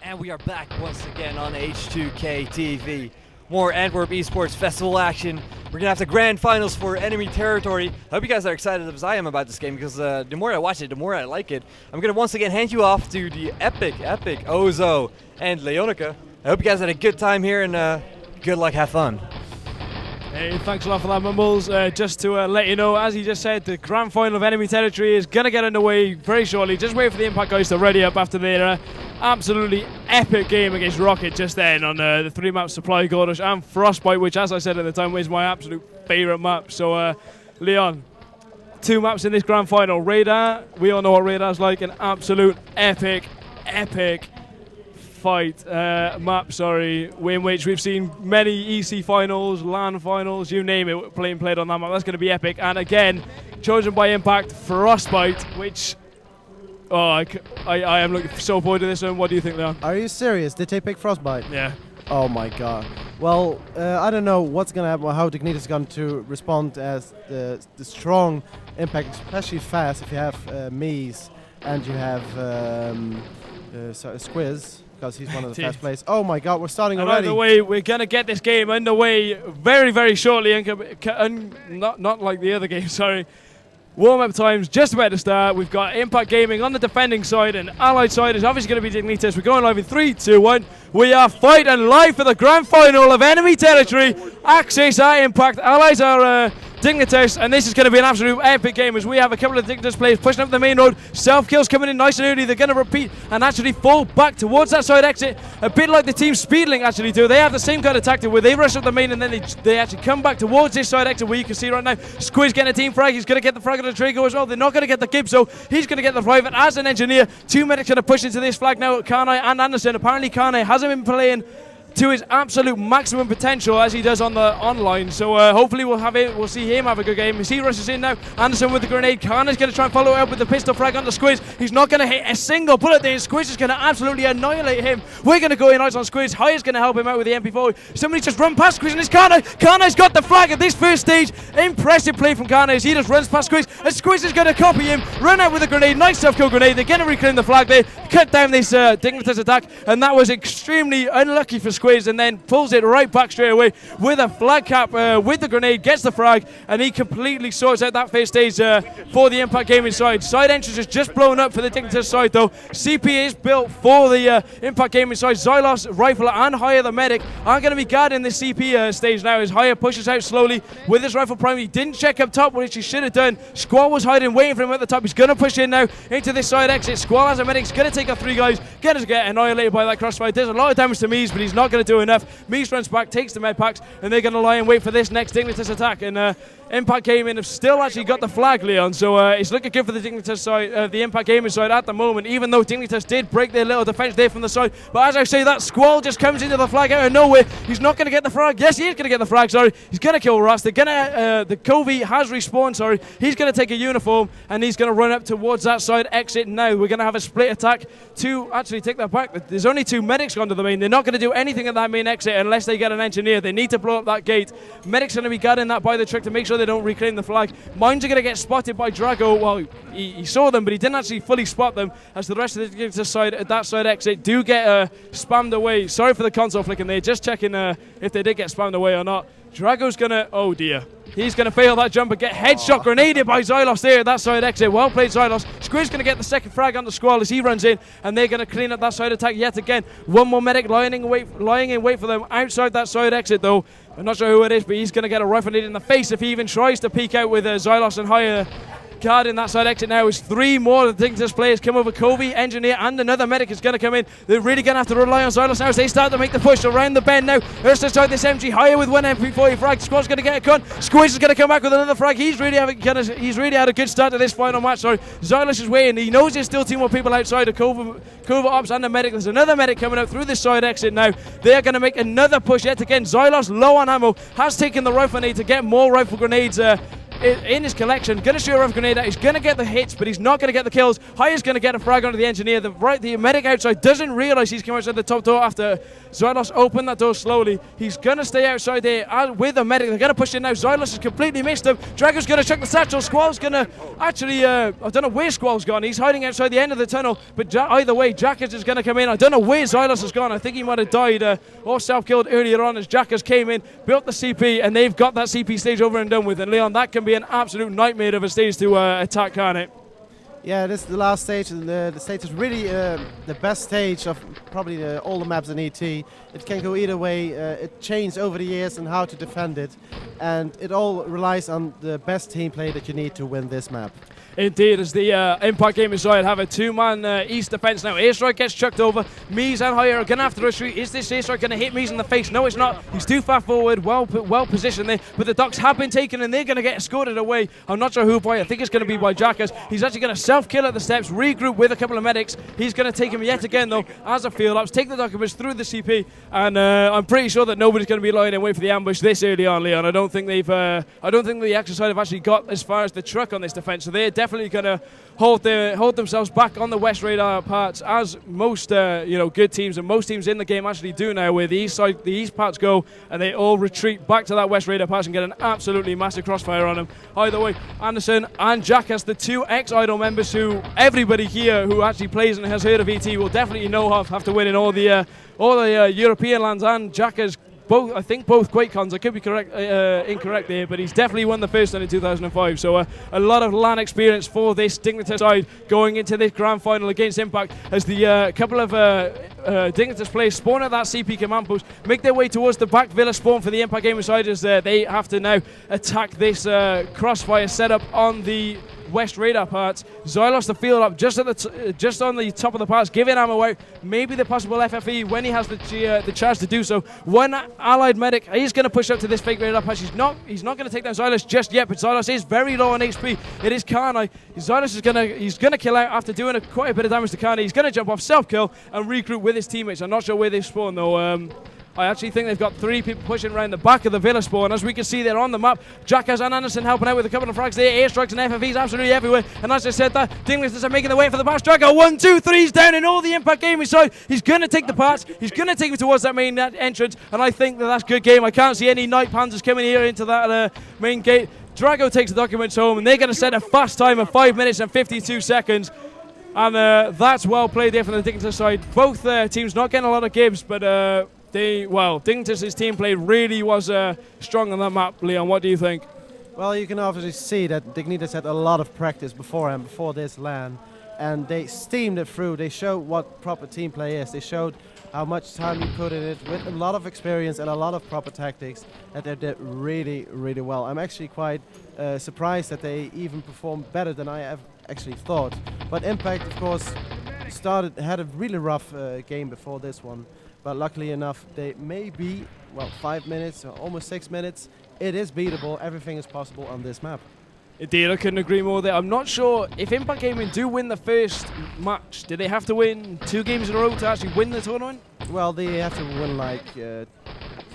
And we are back once again on H2K TV. More Antwerp eSports Festival action. We're going to have the grand finals for Enemy Territory. I hope you guys are excited as I am about this game because the more I watch it, the more I like it. I'm going to once again hand you off to the epic Ozo and Leonica. I hope you guys had a good time here and good luck, have fun. Hey, thanks a lot for that, Mumbles. Just to let you know, as he just said, the grand final of Enemy Territory is going to get underway very shortly. Just wait for the Impact guys to ready up after their absolutely epic game against Rocket just then on the 3-map Supply Gordish and Frostbite, which, as I said at the time, is my absolute favourite map. So, Leon, 2 maps in this grand final. Radar, we all know what Radar's like, an absolute epic fight map, in which we've seen many EC finals, LAN finals, you name it, played on that map. That's going to be epic. And again, chosen by Impact, Frostbite, which I am looking so forward to this one. What do you think, Leon? Are you serious? Did they pick Frostbite? Yeah. Oh my god. Well, I don't know what's going to happen, how Dignitas is going to respond as the strong Impact, especially fast, if you have Mies and you have Squiz. Because he's one of the fast players. Oh my god, we're starting already. By the way, we're going to get this game underway very, very shortly. And not like the other game, sorry. Warm-up time's just about to start. We've got Impact Gaming on the defending side, and Allied side is obviously going to be Dignitas. We're going live in 3, 2, 1. We are fighting live for the grand final of Enemy Territory. Axis are Impact, Allies are Dignitas, and this is going to be an absolute epic game as we have a couple of Dignitas players pushing up the main road. Self-kills coming in nice and early. They're going to repeat and actually fall back towards that side exit, a bit like the team Speedlink actually do. They have the same kind of tactic where they rush up the main and then they actually come back towards this side exit where you can see right now Squiz getting a team frag. He's going to get the frag on the Trigo as well. They're not going to get the Gibbs, so he's going to get the private as an engineer. 2 medics going to push into this flag now. Karnai and Anderson. Apparently Karnai hasn't been playing to his absolute maximum potential as he does on the online, so hopefully we'll see him have a good game. As he rushes in now, Anderson with the grenade. Karnai's going to try and follow it up with the pistol frag on the Squiz. He's not going to hit a single bullet there. Squiz is going to absolutely annihilate him. We're going to go in eyes on Squiz. High is going to help him out with the MP4. Somebody just run past Squiz and it's Karnai. Karnai's got the flag at this first stage. Impressive play from Karnai as he just runs past Squiz, and Squiz is going to copy him, run out with a grenade. Nice self-kill grenade. They're going to reclaim the flag there, cut down this Dignitas attack, and that was extremely unlucky for Squiz, and then pulls it right back straight away with a flag cap with the grenade, gets the frag, and he completely sorts out that first stage for the Impact Gaming side. Side entrance is just blown up for the Dignitas side though. CP is built for the Impact Gaming side. Xylos, Rifle, and Haya the medic are going to be guarding this CP stage now as Haya pushes out slowly with his rifle prime. He didn't check up top, which he should have done. Squall was hiding, waiting for him at the top. He's going to push in now into this side exit. Squall as a medic is going to take out 3 guys, going to get annihilated by that crossfire. There's a lot of damage to Mies, but he's not going to do enough. Mies runs back, takes the med packs, and they're going to lie and wait for this next Dignitas attack. And Impact Gaming have still actually got the flag, Leon, so it's looking good for the Dignitas side, the Impact Gaming side at the moment, even though Dignitas did break their little defense there from the side. But as I say, that Squall just comes into the flag out of nowhere. He's not going to get the frag. Yes, he is going to get the frag, sorry. He's going to kill Ross. They're going to, the Covey has respawned, sorry. He's going to take a uniform, and he's going to run up towards that side exit now. We're going to have a split attack to actually take that back. There's only 2 medics gone to the main. They're not going to do anything at that main exit unless they get an engineer. They need to blow up that gate. Medics going to be guarding that by the trick to make sure they don't reclaim the flag. Mines are going to get spotted by Drago. Well, he saw them, but he didn't actually fully spot them as the rest of the Dignitas side at that side exit do get spammed away. Sorry for the console flicking there. Just checking if they did get spammed away or not. Drago's going to, oh dear. He's going to fail that jump and get headshot grenaded by Xylos there at that side exit. Well played, Xylos. Squid's going to get the second frag on the Squall as he runs in, and they're going to clean up that side attack yet again. One more medic lying in wait for them outside that side exit though. I'm not sure who it is, but he's going to get a rifle hit in the face if he even tries to peek out with Xylos and Haya guarding that side exit now. As 3 more of the Dignitas players come over. Covey, engineer, and another medic is going to come in. They're really going to have to rely on Xylos now as they start to make the push around the bend now. Ursa inside this MG, Higher with 1 MP40 frag. Squad's going to get a gun. Squiz is going to come back with another frag. He's really had a good start to this final match. Sorry, Xylos is waiting. He knows there's still 2 more people outside of Cova Ops and the medic. There's another medic coming out through this side exit now. They're going to make another push yet again. Xylos low on ammo, has taken the rifle nade to get more rifle grenades in his collection. Going to shoot a rough grenade out. He's going to get the hits, but he's not going to get the kills. Hiya's going to get a frag onto the engineer. The medic outside doesn't realize he's come outside the top door after Zylos opened that door slowly. He's going to stay outside there with the medic. They're going to push in now. Zylos has completely missed him. Drago's going to chuck the satchel. Squall's going to actually, I don't know where Squall's gone. He's hiding outside the end of the tunnel, but either way, Jackers is going to come in. I don't know where Zylos has gone. I think he might have died or self-killed earlier on as Jackers came in, built the CP, and they've got that CP stage over and done with. And Leon, that can be an absolute nightmare of a stage to attack, can't it? Yeah, this is the last stage, and the stage is really the best stage of probably all the maps in ET. It can go either way. It changed over the years and how to defend it, and it all relies on the best team play that you need to win this map. Indeed, as the Impact Gaming side have a two-man East defense now. Airstrike gets chucked over. Mies and Haya are going to have to rush through. Is this Airstrike going to hit Mies in the face? No, it's not. He's too far forward, well positioned there. But the docks have been taken and they're going to get escorted away. I'm not sure who by. I think it's going to be by Jackers. He's actually going to self-kill at the steps, regroup with a couple of medics. He's going to take him yet again, though, as a field-ups, take the documents through the CP. And I'm pretty sure that nobody's going to be lying in wait for the ambush this early on, Leon. I don't think the Axis side have actually got as far as the truck on this defense. So they're definitely going to hold themselves back on the West radar parts, as most good teams and most teams in the game actually do now, where the east parts go and they all retreat back to that West radar parts and get an absolutely massive crossfire on them. Either way, Anderson and Jack as the two ex-Idol members who everybody here who actually plays and has heard of ET will definitely know have to win in all the European lands, and Jack has I think both QuakeCons. I could be incorrect there, but he's definitely won the first one in 2005. So a lot of LAN experience for this Dignitas side going into this grand final against Impact, as the couple of Dignitas players spawn at that CP command post, make their way towards the back villa spawn for the Impact Gaming side, as they have to now attack this crossfire setup on the West radar parts. Zylos the field up just on the top of the parts, giving ammo out. Maybe the possible FFE when he has the chance to do so. One allied medic, he's going to push up to this fake radar patch. He's not going to take down Zylos just yet, but Zylos is very low on HP. It is Karnai. Zylos is going to kill out after doing quite a bit of damage to Karnai. He's going to jump off, self-kill, and regroup with his teammates. I'm not sure where they've spawned though. I actually think they've got three people pushing around the back of the villa spawn. As we can see there on the map, Jackers and Anderson helping out with a couple of frags there. Airstrikes and FFEs absolutely everywhere. And as I said that, Dignitas are making their way for the pass. Drago, 1, 2, 3's down in all the Impact Gaming side. He's going to take the parts. He's going to take me towards that main entrance. And I think that's a good game. I can't see any Night Panzers coming here into that main gate. Drago takes the documents home, and they're going to set a fast time of 5 minutes and 52 seconds. And that's well played there from the Dignitas side. Both teams not getting a lot of gives, but Dignitas' team play really was strong on that map. Leon, what do you think? Well, you can obviously see that Dignitas had a lot of practice before this LAN, and they steamed it through. They showed what proper team play is. They showed how much time you put in it with a lot of experience and a lot of proper tactics, and they did really, really well. I'm actually quite surprised that they even performed better than I have actually thought. But Impact, of course, had a really rough game before this one. But luckily enough, they may be, 5 minutes, or almost 6 minutes. It is beatable. Everything is possible on this map. Indeed, I couldn't agree more there. I'm not sure if Impact Gaming do win the first match. Do they have to win 2 games in a row to actually win the tournament? Well, they have to win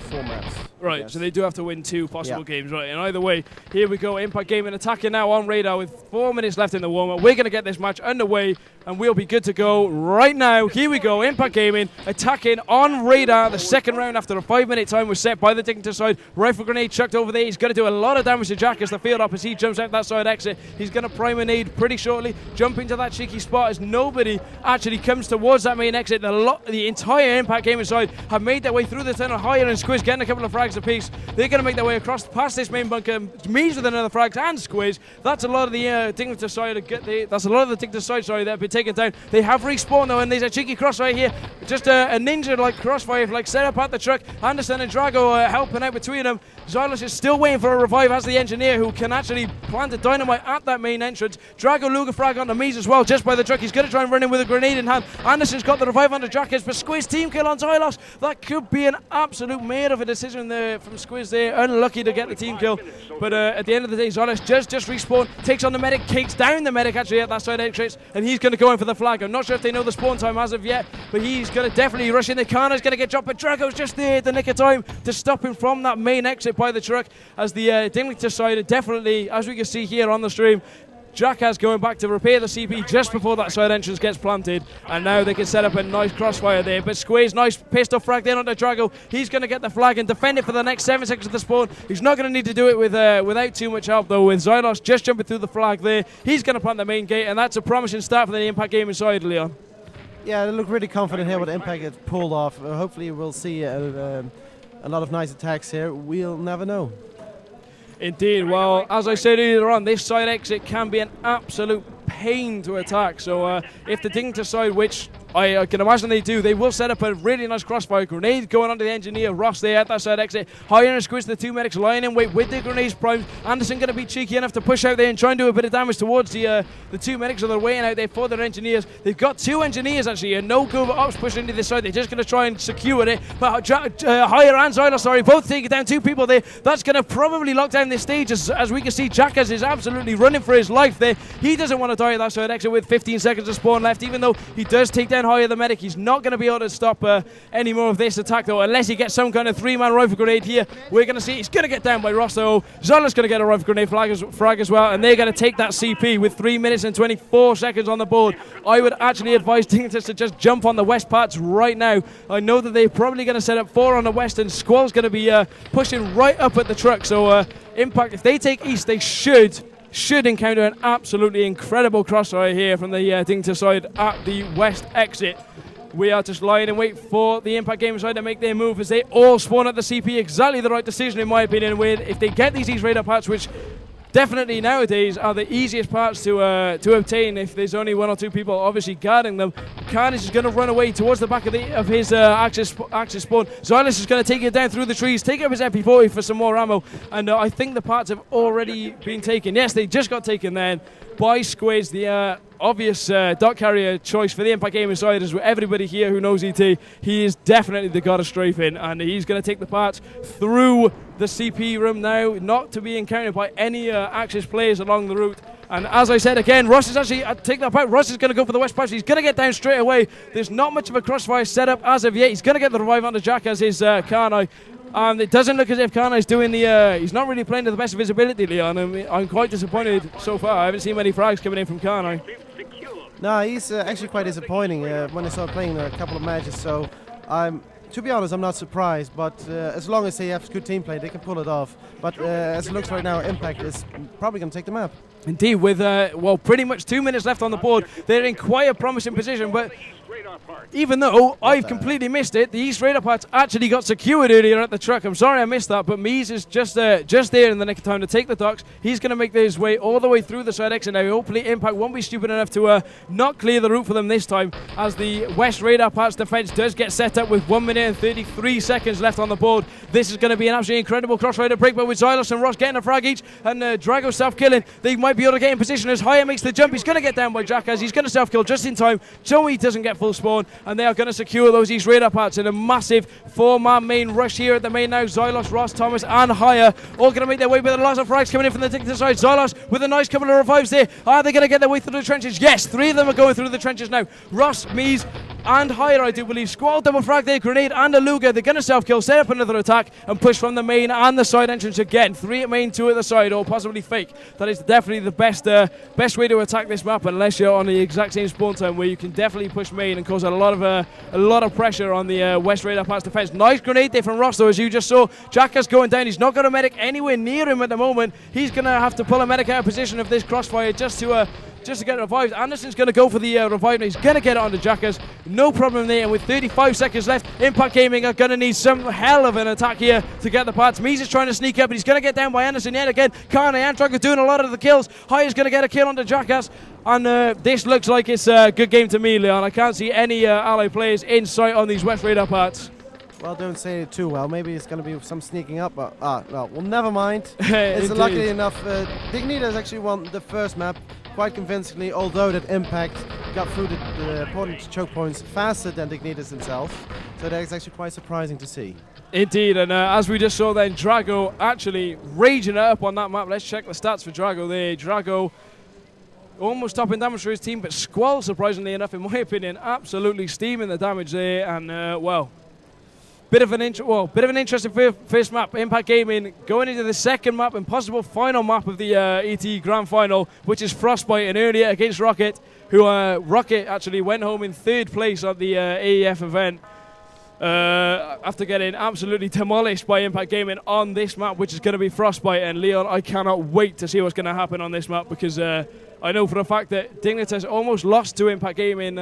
4 maps. Right, yes. so they do have to win 2 possible games, right? And either way, here we go. Impact Gaming attacking now on radar with 4 minutes left in the warm-up. We're going to get this match underway, and we'll be good to go right now. Here we go. Impact Gaming attacking on radar. The second round after a 5-minute time was set by the Dignitas side. Rifle grenade chucked over there. He's going to do a lot of damage to Jack as the field up as he jumps out that side exit. He's going to prime a nade pretty shortly, jump into that cheeky spot as nobody actually comes towards that main exit. The entire Impact Gaming side have made their way through the tunnel. Higher and Squiz getting a couple of frags apiece. They're going to make their way across past this main bunker. Mies with another frags and Squiz. That's a lot of the Dignitas side. That's a lot of the Dignitas side. Sorry, that have been taken down. They have respawned though, and there's a cheeky crossfire here. Just a ninja-like crossfire, set up at the truck. Anderson and Drago helping out between them. Zylos is still waiting for a revive as the engineer, who can actually plant a dynamite at that main entrance. Drago Luger frag onto Mies as well, just by the truck. He's going to try and run in with a grenade in hand. Anderson's got the revive onto Jackers, but Squiz team kill on Zylos. That could be an absolute mare of a decision there. from Squiz there. Unlucky to get the team kill. But at the end of the day, Zylos just respawn, takes on the medic, kicks down the medic actually at that side exit, and he's going to go in for the flag. I'm not sure if they know the spawn time as of yet, but he's going to definitely rush in. The Kana's going to get dropped, but Drago's just there at the nick of time to stop him from that main exit by the truck, as the Dignitas side definitely, as we can see here on the stream, Jackass going back to repair the CP just before that side entrance gets planted, and now they can set up a nice crossfire there. But Squeeze, nice pistol frag in onto Drago. He's going to get the flag and defend it for the next 7 seconds of the spawn. He's not going to need to do it without too much help though, with Zylos just jumping through the flag there. He's going to plant the main gate, and that's a promising start for the Impact game inside, Leon. Yeah, they look really confident here with Impact gets pulled off. Hopefully we'll see a lot of nice attacks here. We'll never know. Indeed. Well, as I said earlier on, this side exit can be an absolute pain to attack. So if the Dignitas side, which I can imagine they do, they will set up a really nice crossfire grenade going onto the engineer Ross there at that side exit. Higher and Squiz, the two medics lying in wait with the grenades primed. Anderson going to be cheeky enough to push out there and try and do a bit of damage towards the two medics that are waiting out there for their engineers. They've got two engineers actually, and no go ops pushing into this side. They're just going to try and secure it. But Higher and Zylos, sorry, both taking down two people there. That's going to probably lock down this stage, as we can see Jackass is absolutely running for his life there. He doesn't want to die at that side exit with 15 seconds of spawn left, even though he does take down Higher the medic. He's not going to be able to stop any more of this attack though, unless he gets some kind of 3-man rifle grenade here. We're going to see he's going to get down by Ross though. Zola's going to get a rifle grenade frag as well, and they're going to take that CP with 3 minutes and 24 seconds on the board. I would actually advise Dignitas to just jump on the west parts right now. I know that they're probably going to set up 4 on the west, and Squall's going to be pushing right up at the truck. So Impact, if they take east, they should encounter an absolutely incredible crossfire here from the Dignitas side at the west exit. We are just lying in wait for the Impact game side to make their move as they all spawn at the CP. Exactly the right decision in my opinion. With if they get these East radar parts, which definitely nowadays are the easiest parts to obtain if there's only 1 or 2 people obviously guarding them. Carnage is going to run away towards the back of his Axis spawn. Zylos is going to take it down through the trees, take up his MP40 for some more ammo, and I think the parts have already been taken. Yes, they just got taken then by Squiz, the obvious dot carrier choice for the Impact Gaming side. Is everybody here who knows ET, he is definitely the god of strafing, and he's going to take the parts through the CP room now, not to be encountered by any Axis players along the route. And as I said again, Ross is actually taking that part. Ross is going to go for the west patch. He's going to get down straight away. There's not much of a crossfire set up as of yet. He's going to get the revive onto Jack as his Karnai. It doesn't look as if Karnai's doing he's not really playing to the best of his ability, Leon. I'm quite disappointed so far. I haven't seen many frags coming in from Karnai. No, he's actually quite disappointing when I started playing a couple of matches. So to be honest, I'm not surprised, but as long as they have good team play, they can pull it off. But as it looks right now, Impact is probably going to take the map. Indeed, with pretty much 2 minutes left on the board, they're in quite a promising position. But even though I've completely missed it, the East radar parts actually got secured earlier at the truck. I'm sorry I missed that, but Mies is just there in the nick of time to take the docks. He's going to make his way all the way through the side exit now. Hopefully Impact won't be stupid enough to not clear the route for them this time, as the West radar parts defense does get set up with 1 minute and 33 seconds left on the board. This is going to be an absolutely incredible crossfire break, but with Zylos and Ross getting a frag each, and Drago self-killing, they might be able to get in position as Haya makes the jump. He's going to get down by Jackass. He's going to self-kill just in time. Joey doesn't get full spawn, and they are going to secure those East radar parts in a massive 4-man main rush here at the main now. Zylos, Ross, Thomas and Haya all going to make their way, with a lot of frags coming in from the Dignitas side. Zylos with a nice couple of revives there. Are they going to get their way through the trenches? Yes, 3 of them are going through the trenches now. Ross, Mies and Haya, I do believe. Squall double frag there, grenade and a Luger. They're going to self-kill, set up another attack and push from the main and the side entrance again. 3 at main, 2 at the side, or possibly fake. That is definitely the best way to attack this map, unless you're on the exact same spawn time, where you can definitely push main and cause a lot of pressure on the West radar parts defense. Nice grenade there from Ross though, as you just saw. Jackass going down. He's not got a medic anywhere near him at the moment. He's going to have to pull a medic out of position of this crossfire just to get revived. Anderson's going to go for the revive. He's going to get it onto Jackass. No problem there. And with 35 seconds left, Impact Gaming are going to need some hell of an attack here to get the parts. Mies is trying to sneak up, but he's going to get down by Anderson yet again. Karna and Drago doing a lot of the kills. High is going to get a kill onto Jackass. And this looks like it's a good game to me, Leon. I can't see any ally players in sight on these West radar parts. Well, don't say it too well. Maybe it's going to be some sneaking up. But, well, never mind. It's luckily enough. Dignitas actually won the first map quite convincingly, although that Impact got through the opponent's choke points faster than Dignitas himself. So that is actually quite surprising to see. Indeed, and as we just saw then, Drago actually raging it up on that map. Let's check the stats for Drago there. Drago almost topping damage for his team, but Squall, surprisingly enough, in my opinion, absolutely steaming the damage there. And well, bit of an interesting first map. Impact Gaming going into the second map and possible final map of the ET Grand Final, which is Frostbite, and earlier against Rocket, who Rocket actually went home in third place at the AEF event. After getting absolutely demolished by Impact Gaming on this map, which is going to be Frostbite. And Leon, I cannot wait to see what's going to happen on this map, because I know for a fact that Dignitas almost lost to Impact Gaming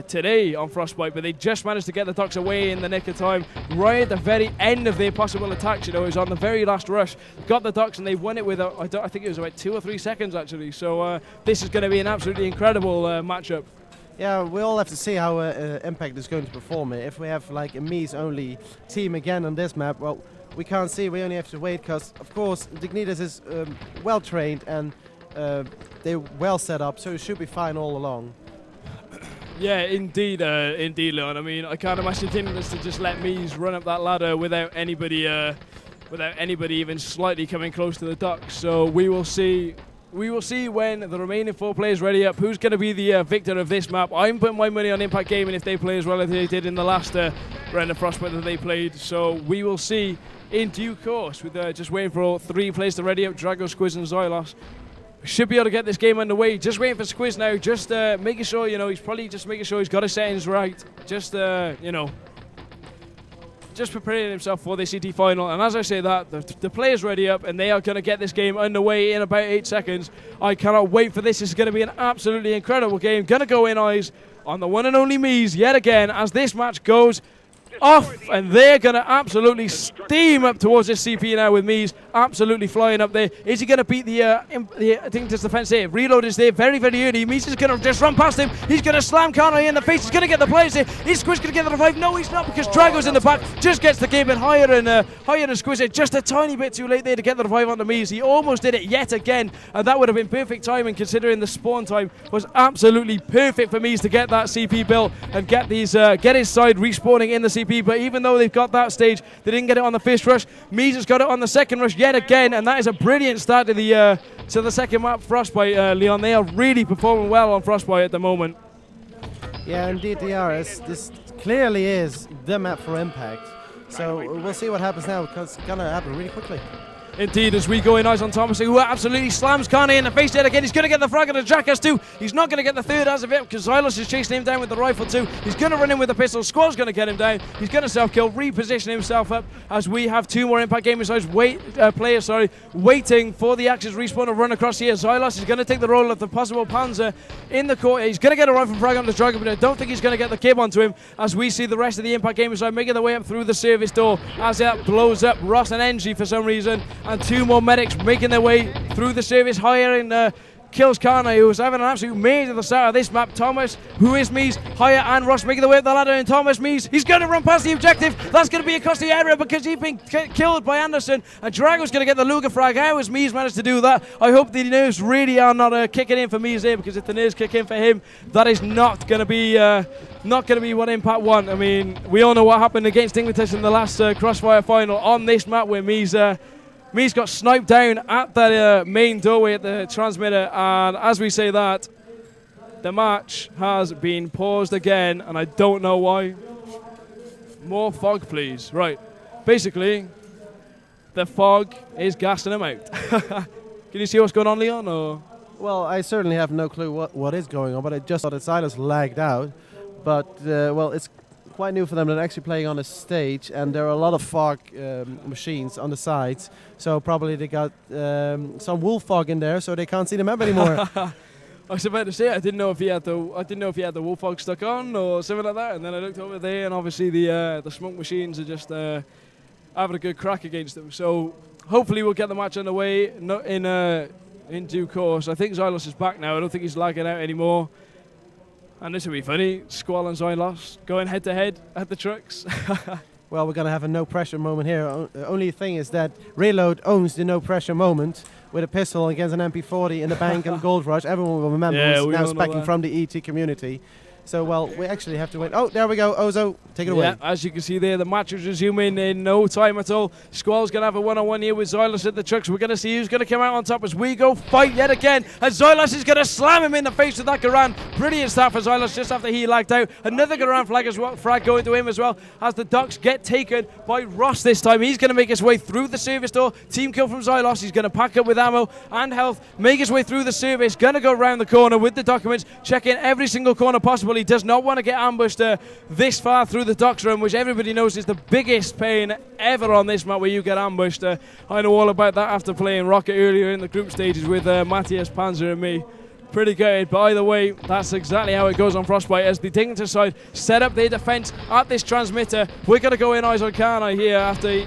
today on Frostbite, but they just managed to get the Ducks away in the nick of time, right at the very end of their possible attacks. You know, it was on the very last rush, got the Ducks, and they won it with I think it was about 2 or 3 seconds actually. So this is going to be an absolutely incredible matchup. Yeah, we all have to see how Impact is going to perform. If we have like a Mies only team again on this map, well, we can't see. We only have to wait, because of course Dignitas is well trained and they're well set up, so it should be fine all along. Yeah, indeed, Leon. I mean, I can't imagine Dignitas to just let Mies run up that ladder without anybody even slightly coming close to the Ducks. So we will see. We will see when the remaining 4 players ready up who's going to be the victor of this map. I'm putting my money on Impact Gaming if they play as well as they did in the last round of Frostbite that they played. So we will see in due course, with just waiting for all 3 players to ready up, Drago, Squiz and Xylos. We should be able to get this game underway. Just waiting for Squiz now, just making sure, you know, he's probably just making sure he's got his settings right. Just, you know, just preparing himself for the CT final. And as I say that, the players ready up and they are going to get this game underway in about 8 seconds. I cannot wait for this. This is going to be an absolutely incredible game. Going to go in eyes on the one and only Mies yet again as this match goes off, and they're going to absolutely steam up towards this CP now with Mies absolutely flying up there. Is he going to beat the I think this defense here? Reload is there very, very early. Mies is going to just run past him. He's going to slam Karnai in the face. He's going to get the players there. Is Squiz going to get the revive? No, he's not, because Drago's in the back. Just gets the game in higher than Squiz. Just a tiny bit too late there to get the revive onto Mies. He almost did it yet again, and that would have been perfect timing, considering the spawn time was absolutely perfect for Mies to get that CP built and get these get his side respawning in the CP. But even though they've got that stage, they didn't get it on the first rush. Mies has got it on the second rush yet again, and that is a brilliant start to the second map, Frostbite. Leon, they are really performing well on Frostbite at the moment. Yeah, indeed they are. This clearly is the map for Impact. So we'll see what happens now, because it's going to happen really quickly. Indeed, as we go in eyes on Thomas, who absolutely slams Karnai in the face yet again. He's going to get the frag on the Jackass too. He's not going to get the third as of it, because Xylos is chasing him down with the rifle too. He's going to run in with the pistol. Squall's going to get him down. He's going to self-kill, reposition himself up, as we have 2 more Impact Gaming sides players waiting for the Axis respawn to run across here. Xylos is going to take the role of the possible Panzer in the court. He's going to get a rifle frag on the Dragon, but I don't think he's going to get the kib onto him, as we see the rest of the Impact Gaming side making their way up through the service door as that blows up Ross and Engie for some reason, and 2 more medics making their way through the service higher and kills Karnai, who was having an absolute maze at the start of this map. Thomas, who is Mies, higher, and Ross making their way up the ladder, and Thomas, Mies, he's going to run past the objective. That's going to be across the area, because he's been killed by Anderson, and Drago's going to get the Luger frag. How has Mies managed to do that? I hope the nerves really are not kicking in for Mies there, because if the nerves kick in for him, that is not going to be what Impact want. I mean, we all know what happened against Dignitas in the last Crossfire final on this map, where Mies got sniped down at the main doorway at the transmitter, and as we say that, the match has been paused again, and I don't know why. More fog, please. Right. Basically, the fog is gassing him out. Can you see what's going on, Leon? Or? Well, I certainly have no clue what is going on, but I just thought that Silas lagged out. But, well, it's quite new for them. They're actually playing on a stage, and there are a lot of fog machines on the sides, so probably they got some wolf fog in there, so they can't see the map anymore. I was about to say, I didn't know if he had the wolf fog stuck on or something like that, and then I looked over there, and obviously the smoke machines are just having a good crack against them. So hopefully we'll get the match underway in due course. I think Xylos is back now. I don't think he's lagging out anymore. And this will be funny, Squall and Xylos going head-to-head at the trucks. Well, we're going to have a no-pressure moment here. The only thing is that Reload owns the no-pressure moment with a pistol against an MP40 in the bank and Gold Rush. Everyone will remember. Yeah, He's we now all know speccing that. from the ET community. So, well, we actually have to wait. Oh, there we go. Ozo, take it away. Yeah, as you can see there, the match is resuming in no time at all. Squall's going to have a one-on-one here with Xylos at the trucks. We're going to see who's going to come out on top as we go fight yet again. And Xylos is going to slam him in the face with that Garan. Brilliant start for Xylos just after he lagged out. Another Garan frag going to him as well as the Ducks get taken by Ross this time. He's going to make his way through the service door. Team kill from Xylos. He's going to pack up with ammo and health, make his way through the service, going to go around the corner with the documents, checking every single corner possible. He does not want to get ambushed this far through the docks room, which everybody knows is the biggest pain ever on this map where you get ambushed. I know all about that after playing Rocket earlier in the group stages with Matthias Panzer and me. Pretty good, but either way, that's exactly how it goes on Frostbite as the Dignitas side set up their defense at this transmitter. We're going to go in eyes on Karnai here after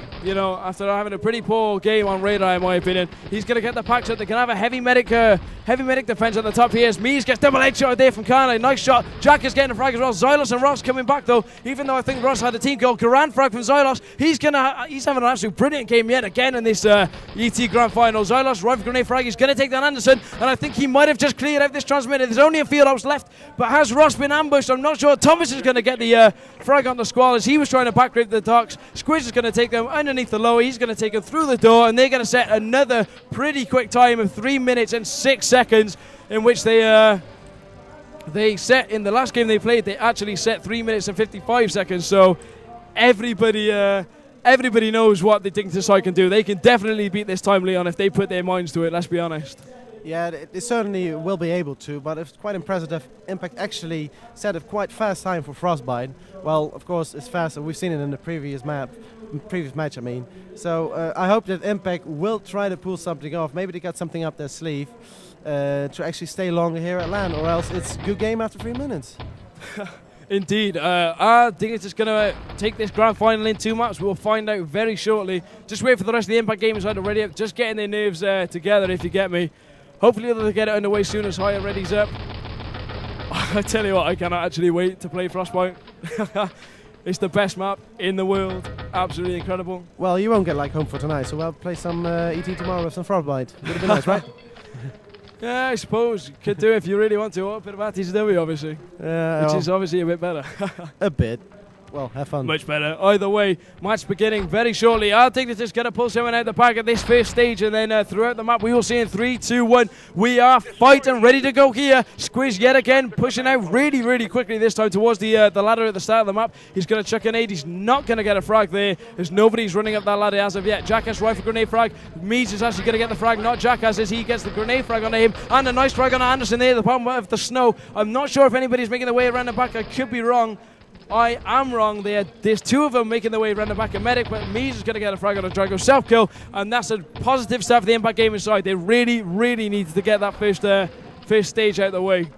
having a pretty poor game on radar, in my opinion. He's going to get the packs up. They can have a heavy medic defense at the top here as Mies gets double headshot there from Karnai. Nice shot. Jack is getting a frag as well. Xylos and Ross coming back though, even though I think Ross had a team goal. Garan frag from Xylos. He's having an absolute brilliant game yet again in this ET Grand Final. Xylos rifle grenade frag. He's going to take down Anderson, and I think he might have just cleared out this transmitter. There's only a field house left, but has Ross been ambushed? I'm not sure. Thomas is going to get the frag on the Squall as he was trying to backgrip the docks. Squiz is going to take them underneath the lower. He's going to take them through the door, and they're going to set another pretty quick time of 3 minutes and 6 seconds, in which they set in the last game they played. They actually set 3 minutes and 55 seconds. So everybody knows what the Dignitas side can do. They can definitely beat this time, Leon, if they put their minds to it. Let's be honest. Yeah, they certainly will be able to, but it's quite impressive that Impact actually set a quite fast time for Frostbite. Well, of course, it's faster. We've seen it in the previous match, I mean. So I hope that Impact will try to pull something off. Maybe they got something up their sleeve to actually stay longer here at LAN, or else it's a good game after 3 minutes. Indeed. I think it's just going to take this grand final in 2 maps. We'll find out very shortly. Just wait for the rest of the Impact game side to ready up. Just getting their nerves together, if you get me. Hopefully they'll get it underway soon as Higher readies up. I tell you what, I cannot actually wait to play Frostbite. It's the best map in the world. Absolutely incredible. Well, you won't get like home for tonight, so we'll play some ET tomorrow with some Frostbite. Would have been nice, right? Yeah, I suppose. You could do it if you really want to. Or a bit of ATCW, obviously. Which is obviously a bit better. A bit. Well, have fun. Much better. Either way, match beginning very shortly. I think they're just going to pull someone out the pack at this first stage, and then throughout the map we will see in 3, 2, 1. We are fighting, ready to go here. Squiz yet again, pushing out really, really quickly this time towards the ladder at the start of the map. He's going to chuck an 8. He's not going to get a frag there, as nobody's running up that ladder as of yet. Jackass rifle grenade frag. Mies is actually going to get the frag, not Jackass, as he gets the grenade frag onto him, and a nice frag on Anderson there at the bottom of the snow. I'm not sure if anybody's making their way around the back. I could be wrong. I am wrong there. There's 2 of them making their way around the back of Medic, but Mies is going to get a frag on a Drago self-kill, and that's a positive start for the Impact game inside. They really, really need to get that first stage out of the way.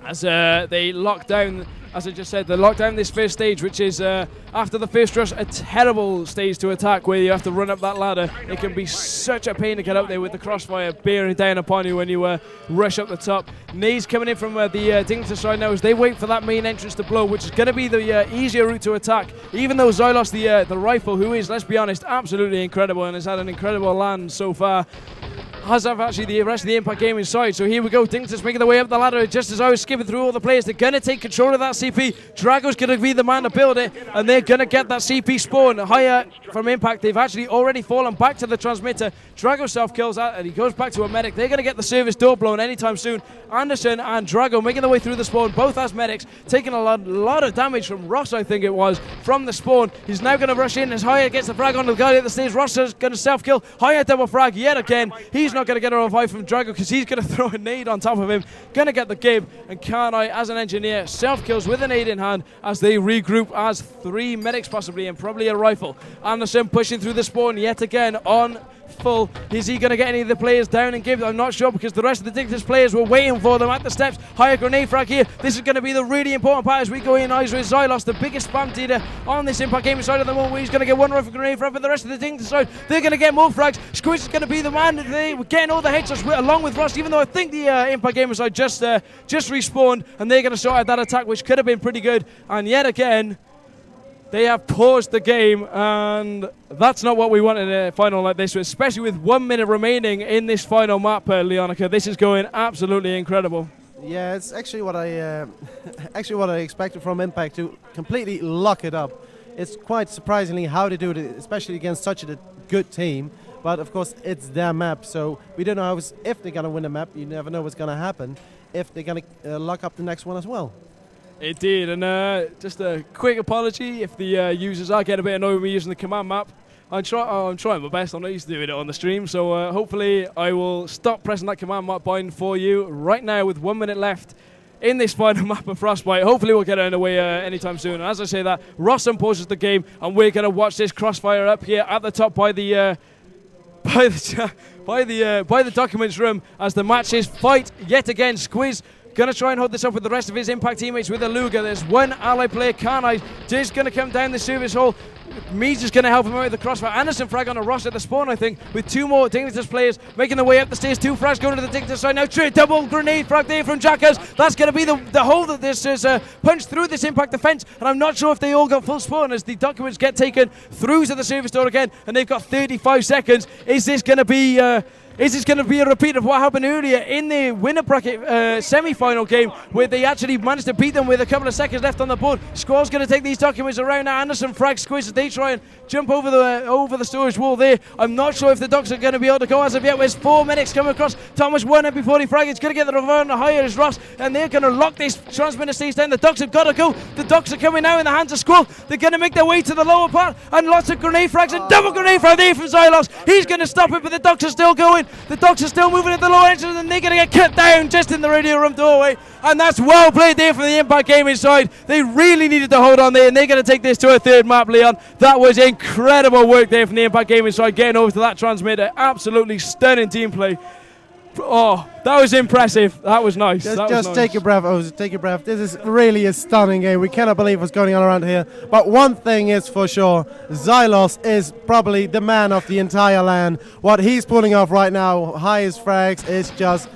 As they lock down, as I just said, they lock down this first stage, which is, after the first rush, a terrible stage to attack where you have to run up that ladder. It can be such a pain to get up there with the crossfire bearing down upon you when you rush up the top. Knees coming in from the Dignitas side now as they wait for that main entrance to blow, which is going to be the easier route to attack, even though Xylos, the rifle, who is, let's be honest, absolutely incredible and has had an incredible land so far, has actually the rest of the Impact game inside. So here we go, Dignitas making their way up the ladder just as I was skipping through all the players. They're going to take control of that CP. Drago's going to be the man to build it, and they're going to get that CP spawn higher from Impact. They've actually already fallen back to the transmitter. Drago self-kills that, and he goes back to a medic. They're going to get the service door blown anytime soon. Anderson and Drago making their way through the spawn, both as medics, taking a lot of damage from Ross, I think it was, from the spawn. He's now going to rush in as Haya gets the frag onto the guy at the stage. Ross is going to self-kill. Haya double frag yet again. He's not going to get a revive from Drago because he's going to throw a nade on top of him. Going to get the gib, and Karnai, as an engineer, self-kills with a nade in hand as they regroup as 3 medics possibly, and probably a rifle. Anderson pushing through the spawn yet again on full. Is he going to get any of the players down and give? I'm not sure, because the rest of the Dignitas players were waiting for them at the steps. Higher grenade frag here. This is going to be the really important part as we go in eyes with Xylos, the biggest spam leader on this Impact game side at the moment. He's going to get 1 rifle grenade frag, but the rest of the Dignitas side, they're going to get more frags. Squish is going to be the man. They were getting all the headshots along with Ross, even though I think the Impact game side just respawned, and they're going to sort out that attack, which could have been pretty good. And yet again, they have paused the game, and that's not what we want in a final like this, especially with 1 minute remaining in this final map, Leonica. This is going absolutely incredible. Yeah, it's actually what I actually what I expected from Impact to completely lock it up. It's quite surprisingly how they do it, especially against such a good team. But of course, it's their map, so we don't know if they're gonna win the map. You never know what's gonna happen if they're gonna lock up the next one as well. It did, and just a quick apology if the users are getting a bit annoyed with me using the command map. I'm trying my best. I'm not used to doing it on the stream, so hopefully I will stop pressing that command map button for you right now with 1 minute left in this final map of Frostbite. Hopefully we'll get it underway anytime soon. And as I say that, Ross pauses the game, and we're going to watch this crossfire up here at the top by the by the documents room as the matches fight yet again. Squiz going to try and hold this up with the rest of his Impact teammates with a Luger. There's one allied player, Carnage, just going to come down the service hall. Meads is going to help him out with the crossfire. Anderson frag on a Ross at the spawn, I think, with two more Dignitas players making their way up the stairs. Two frags going to the Dignitas side now. Double grenade frag there from Jackers. That's going to be the hole that this is punched through this Impact defense. And I'm not sure if they all got full spawn as the documents get taken through to the service door again. And they've got 35 seconds. Is this going to be a repeat of what happened earlier in the winner bracket semi-final game where they actually managed to beat them with a couple of seconds left on the board? Squall's going to take these documents around now. Anderson frag Squiz as they try and jump over the storage wall there. I'm not sure if the docs are going to be able to go as of yet. There's 4 medics coming across. Thomas 1 MP40 frag. It's going to get the return higher as Ross, and they're going to lock this transmitter stage down. The docs have got to go. The docs are coming now in the hands of Squall. They're going to make their way to the lower part, and lots of grenade frags and double grenade frag there from Xylos. He's going to stop it, but the docs are still going. The docs are still moving at the lower entrance, and they're going to get cut down just in the radio room doorway. And that's well played there from the Impact Gaming side. They really needed to hold on there, and they're going to take this to a third map, Leon. That was incredible work there from the Impact Gaming side, getting over to that transmitter. Absolutely stunning team play. Oh, that was impressive. That was nice. Just take a breath, Oz. Take a breath. This is really a stunning game. We cannot believe what's going on around here. But one thing is for sure, Xylos is probably the man of the entire LAN. What he's pulling off right now, highest frags, is just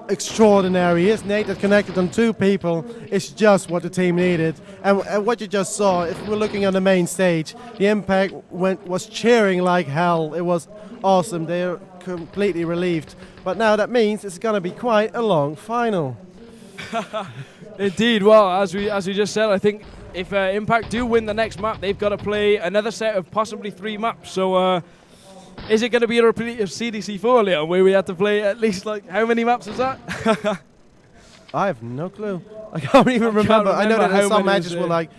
extraordinary. His nade that connected on 2 people is just what the team needed. And what you just saw, if we're looking on the main stage, the Impact was cheering like hell. It was awesome. They're completely relieved. But now that means it's going to be quite a long final. Indeed. Well, as we just said, I think if Impact do win the next map, they've got to play another set of possibly 3 maps. So is it going to be a repeat of CDC4, Leon, where we had to play at least, like, how many maps was that? I have no clue. I can't even remember. I know that some matches were like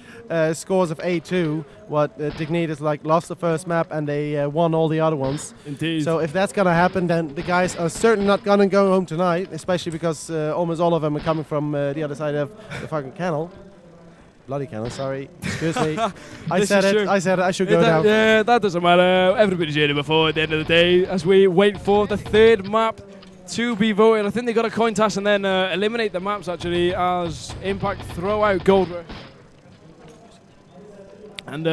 scores of 8-2. What Dignitas lost the first map and they won all the other ones. Indeed. So if that's gonna happen, then the guys are certainly not gonna go home tonight, especially because almost all of them are coming from the other side of the fucking canal. Bloody canal, sorry. Excuse me. I said it. I should go now. Yeah, that doesn't matter. Everybody's heard it before at the end of the day. As we wait for the third map to be voted. I think they got a coin toss and then eliminate the maps actually as Impact throw out Gold Rush. And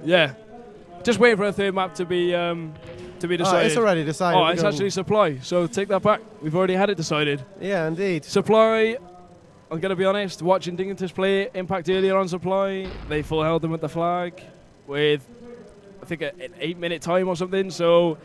yeah, just waiting for a third map to be decided. It's already decided. Oh, it's actually Supply. So take that back. We've already had it decided. Yeah, indeed. Supply. I'm going to be honest, watching Dignitas play Impact earlier on Supply, they full held them at the flag with, I think, an 8-minute time or something. So,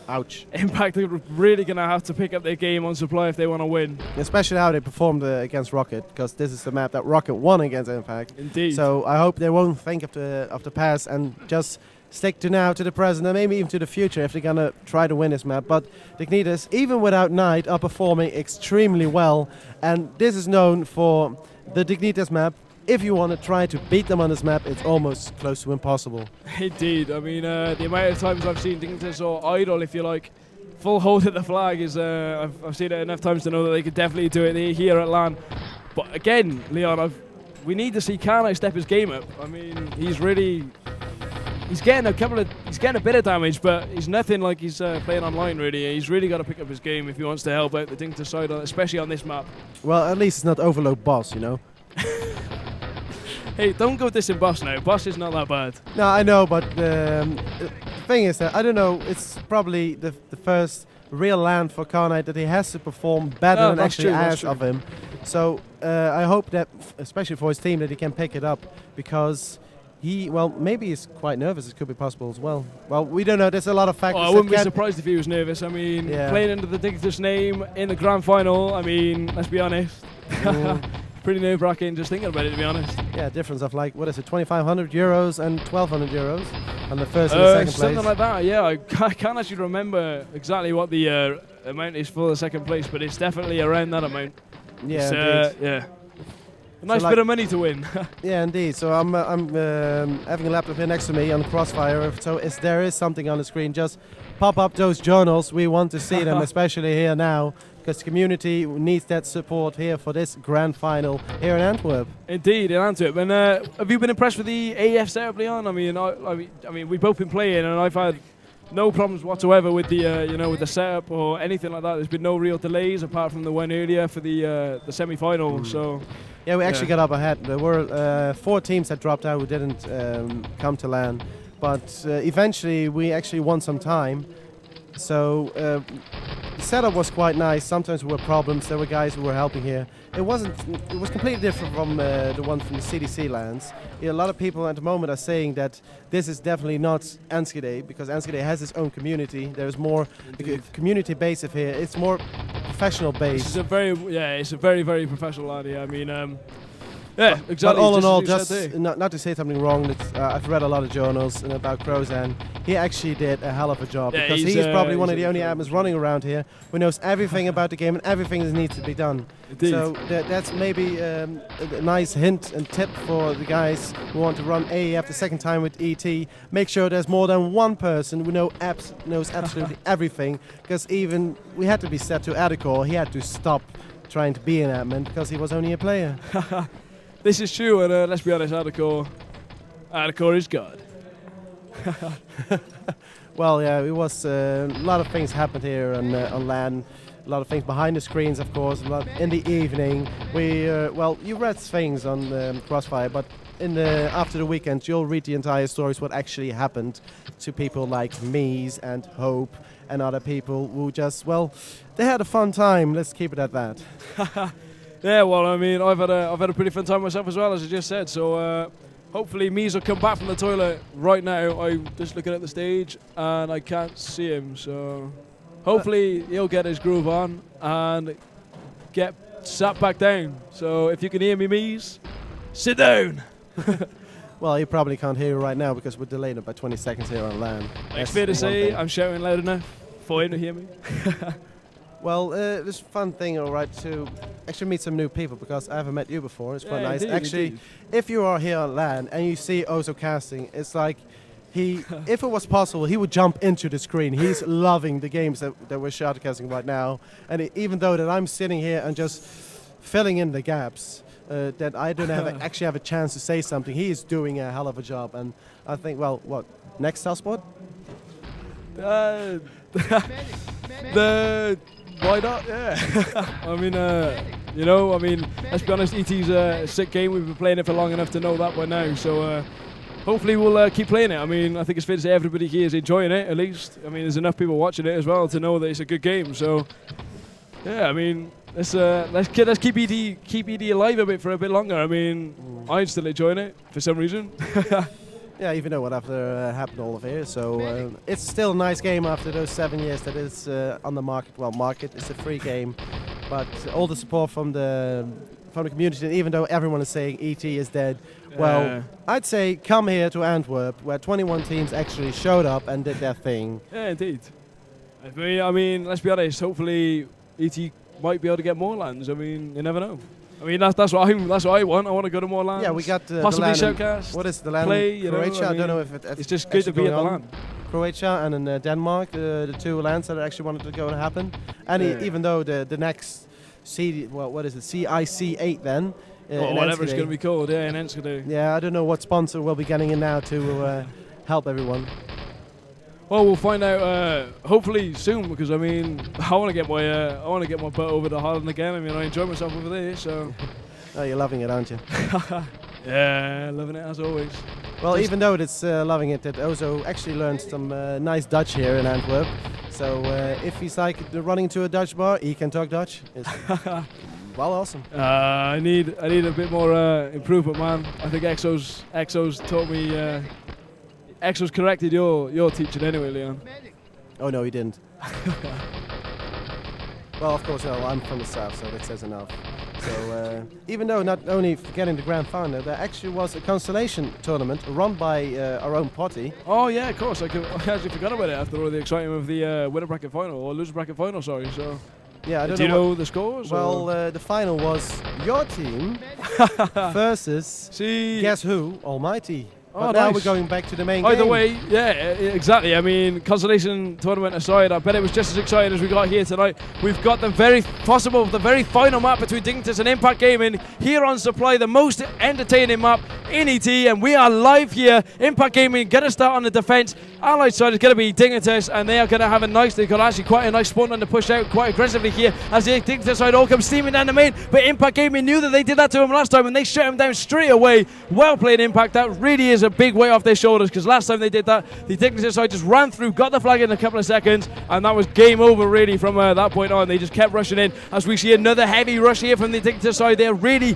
ouch. Impact are really going to have to pick up their game on Supply if they want to win. Especially how they performed against Rocket, because this is the map that Rocket won against Impact. Indeed. So I hope they won't think of the past and just stick to now, to the present, and maybe even to the future if they're going to try to win this map. But Dignitas, even without Knight, are performing extremely well. And this is known for the Dignitas map. If you want to try to beat them on this map, it's almost close to impossible. Indeed. I mean, the amount of times I've seen Dignitas or idle, if you like, full hold at the flag is, I've seen it enough times to know that they could definitely do it here at LAN. But again, Leon, we need to see Karnai step his game up. I mean, he's getting a bit of damage, but he's nothing like he's playing online really. He's really got to pick up his game if he wants to help out the Dignitas side, especially on this map. Well, at least it's not Overload Boss, you know. Hey, don't go dissing Boss now. Boss is not that bad. No, I know, but the thing is that, I don't know, it's probably the first real LAN for Karnai that he has to perform better than actually asked of him. So I hope that, especially for his team, that he can pick it up, because maybe he's quite nervous. It could be possible as well. Well, we don't know. There's a lot of factors. I wouldn't be surprised if he was nervous. I mean, Yeah. playing under the Dignitas name in the grand final, I mean, let's be honest. Pretty nerve-wracking just thinking about it, to be honest. Yeah, difference of like, what is it, 2,500 euros and 1,200 euros on the first and the second place. Something like that, yeah. I can't actually remember exactly what the amount is for the second place, but it's definitely around that amount. Yeah, It's, indeed. yeah. A nice like- bit of money to win. Yeah, indeed. So I'm having a laptop here next to me on Crossfire. So if there is something on the screen, just pop up those journals. We want to see them, especially here now, because the community needs that support here for this grand final here in Antwerp. Indeed, in Antwerp. And have you been impressed with the AEF setup, Leon? I mean, we've both been playing, and I've had no problems whatsoever with the with the setup or anything like that. There's been no real delays apart from the one earlier for the semi-final. So. Yeah, we actually got up ahead. There were 4 teams that dropped out who didn't come to LAN, but eventually we actually won some time. So the setup was quite nice. Sometimes there were problems. There were guys who were helping here. It was completely different from the one from the CDC lands. A lot of people at the moment are saying that this is definitely not Enschede, because Enschede has its own community. There's more community base here. It's more professional based. It's a very, very professional idea. I mean, yeah, exactly. But all in all, just just not to say something wrong, I've read a lot of journals about Crozan. He actually did a hell of a job, Yeah, because he's, he's probably one he's of the only admins running around here who knows everything about the game and everything that needs to be done. Indeed. So that's maybe a nice hint and tip for the guys who want to run AEF the second time with ET. Make sure there's more than one person who knows absolutely everything, because even we had to be set to Adicor. He had to stop trying to be an admin because he was only a player. This is true, and let's be honest, Adicor is God. Well, yeah, it was a lot of things happened here on LAN. A lot of things behind the screens, of course. A lot in the evening. You read things on Crossfire, but after the weekend, you'll read the entire stories what actually happened to people like Mies and Hope and other people who just, they had a fun time. Let's keep it at that. Yeah, well, I mean, I've had a pretty fun time myself as well, as I just said. So hopefully, Mies will come back from the toilet right now. I'm just looking at the stage and I can't see him. So hopefully, he'll get his groove on and get sat back down. So if you can hear me, Mies, sit down. Well, you probably can't hear you right now because we're delayed about 20 seconds here on LAN. It's fair to say I'm shouting loud enough for him to hear me. Well, this fun thing, all right, to actually meet some new people, because I haven't met you before. It's quite Yeah, nice. indeed, Actually, indeed. if you are here on LAN and you see Ozo casting, it's like if it was possible, he would jump into the screen. He's loving the games that we're shoutcasting right now. And even though that I'm sitting here and just filling in the gaps, that I don't actually have a chance to say something, he is doing a hell of a job. And I think, next Esport? Why not? Yeah. I mean, let's be honest, ET's a sick game. We've been playing it for long enough to know that by now. So hopefully we'll keep playing it. I mean, I think it's fair to say everybody here is enjoying it, at least. I mean, there's enough people watching it as well to know that it's a good game. So, yeah, I mean, let's keep ED alive a bit for a bit longer. I mean, I'm still enjoying it for some reason. Yeah, even though what after happened all of here, so it's still a nice game after those 7 years that is on the market. Well, market is a free game, but all the support from the community, and even though everyone is saying ET is dead, I'd say come here to Antwerp, where 21 teams actually showed up and did their thing. Yeah, indeed. I mean, let's be honest. Hopefully, ET might be able to get more lands. I mean, you never know. I mean, that's what I want. I want to go to more lands. Yeah, we got possibly the LAN showcast. What is the LAN play, in Croatia? I don't know if it's just good to be at the LAN. Croatia and in Denmark, the 2 lands that actually wanted to go and happen. And even though the next CIC 8 then. Whatever it's going to be called, yeah, in Enschede. Yeah, I don't know what sponsor we'll be getting in now to help everyone. Well, we'll find out hopefully soon, because I mean, I want to get my butt over to Holland again. I mean, I enjoy myself over there, so. Oh, you're loving it, aren't you? Yeah, loving it as always. Well, even though it's loving it, that Ozo actually learned some nice Dutch here in Antwerp. So if he's like running to a Dutch bar, he can talk Dutch. well, awesome. I need a bit more improvement, man. I think Exo's taught me. Exo's corrected your teaching anyway, Leon. Oh no, he didn't. Well, of course, I'm from the south, so that says enough. So even though not only getting the grand final, there actually was a consolation tournament run by our own party. Oh yeah, of course. I actually forgot about it after all the excitement of the winner bracket final or loser bracket final. Sorry. So yeah, I don't do you know know the scores? Well, the final was your team versus guess who? Almighty. Oh, But now nice. we're going back to the main Either game. way, yeah, exactly. I mean, consolation tournament aside, I bet it was just as exciting as we got here tonight. We've got the very final map between Dignitas and Impact Gaming here on Supply, the most entertaining map in ET, and we are live here. Impact Gaming going to start on the defense. Allied side is going to be Dignitas, and they are going to have they've got actually quite a nice spawn on to push out quite aggressively here as the Dignitas side all come steaming down the main, but Impact Gaming knew that they did that to him last time, and they shut him down straight away. Well played, Impact. That really is a big weight off their shoulders, because last time they did that, the Dignitas side just ran through, got the flag in a couple of seconds, and that was game over really from that point on. They just kept rushing in as we see another heavy rush here from the Dignitas side. They're really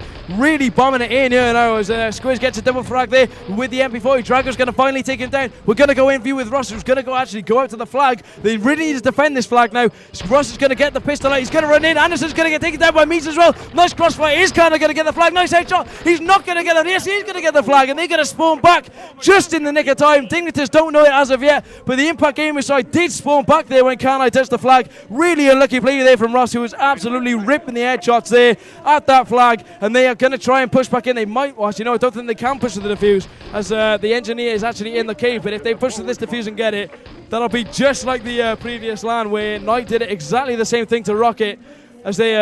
bombing it in here now as Squiz gets a double frag there with the MP40. Drago's going to finally take him down. We're going to go in view with Ross, who's going to go out to the flag. They really need to defend this flag now. Ross is going to get the pistol out. He's going to run in. Anderson's going to get taken down by Mees as well. Nice crossfire. Is kind of going to get the flag. Nice headshot. He's not going to get it. Yes, he's going to get the flag, and they're going to spawn back just in the nick of time. Dignitas don't know it as of yet, but the Impact Gaming side did spawn back there when Kanai touched the flag. Really unlucky play there from Ross, who was absolutely ripping the headshots there at that flag, and they are going to try and push back in. They might, I don't think they can push to the defuse, as the engineer is actually in the cave, but if they push to this defuse and get it, that'll be just like the previous LAN where Knight did it exactly the same thing to Rocket. As they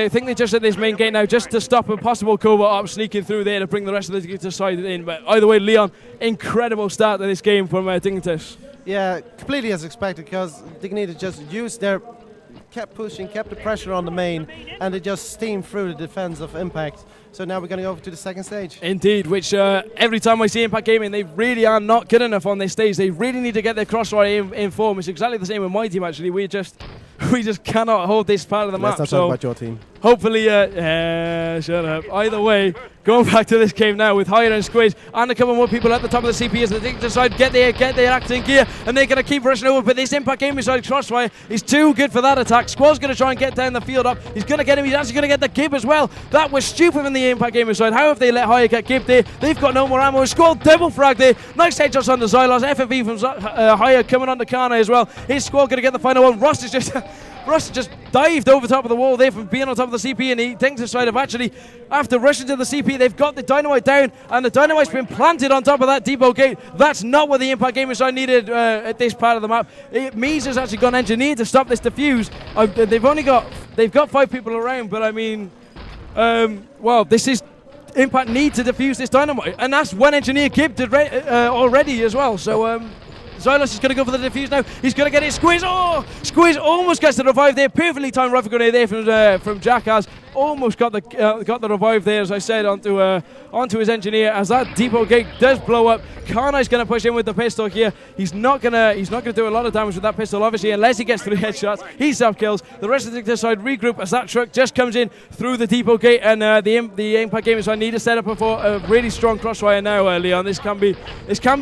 think they just hit this main gate now just to stop a possible covert op sneaking through there to bring the rest of the Dignitas side in. But either way, Leon, incredible start to this game from Dignitas. Yeah, completely as expected, because Dignitas just kept pushing, kept the pressure on the main, and they just steamed through the defense of Impact. So now we're going to go over to the second stage. Indeed, which every time I see Impact Gaming, they really are not good enough on this stage. They really need to get their crossfire in form. It's exactly the same with my team, actually. We just cannot hold this part of the map. Let's not talk about your team. Hopefully, shut up. Either way, going back to this game now with Hire and Squiz and a couple more people at the top of the CP as the Dignitas side get their act in gear, and they're going to keep rushing over. But this Impact Gaming side crossfire is too good for that attack. Squad's going to try and get down the field up. He's going to get him. He's actually going to get the gib as well. That was stupid from the Impact Gaming side. How have they let Hire get gib there? They've got no more ammo. Squad double frag there. Nice headshots on the Xylos. FFV from Hire coming on to Kana as well. His squad going to get the final one. Ross just dived over top of the wall there from being on top of the CP, and he thinks the side of actually, after rushing to the CP, they've got the dynamite down, and the dynamite's been planted on top of that depot gate. That's not what the Impact Gaming side needed at this part of the map. Mees has actually gone engineered to stop this defuse. They've got 5 people around, but I mean, this is Impact need to defuse this dynamite, and that's one engineer gibbed already as well. So Xylos is going to go for the defuse now. He's going to get it. Squiz. Oh! Squiz almost gets the revive there. Perfectly timed rifle grenade there from Jackass. Almost got the revive there, as I said, onto his engineer. As that depot gate does blow up, Kanai's going to push in with the pistol here. He's not going to do a lot of damage with that pistol, obviously, unless he gets 3 headshots. He self-kills. The rest of the side regroup as that truck just comes in through the depot gate, and the Impact Gaming side need to set up for a really strong crossfire now, Leon. This can be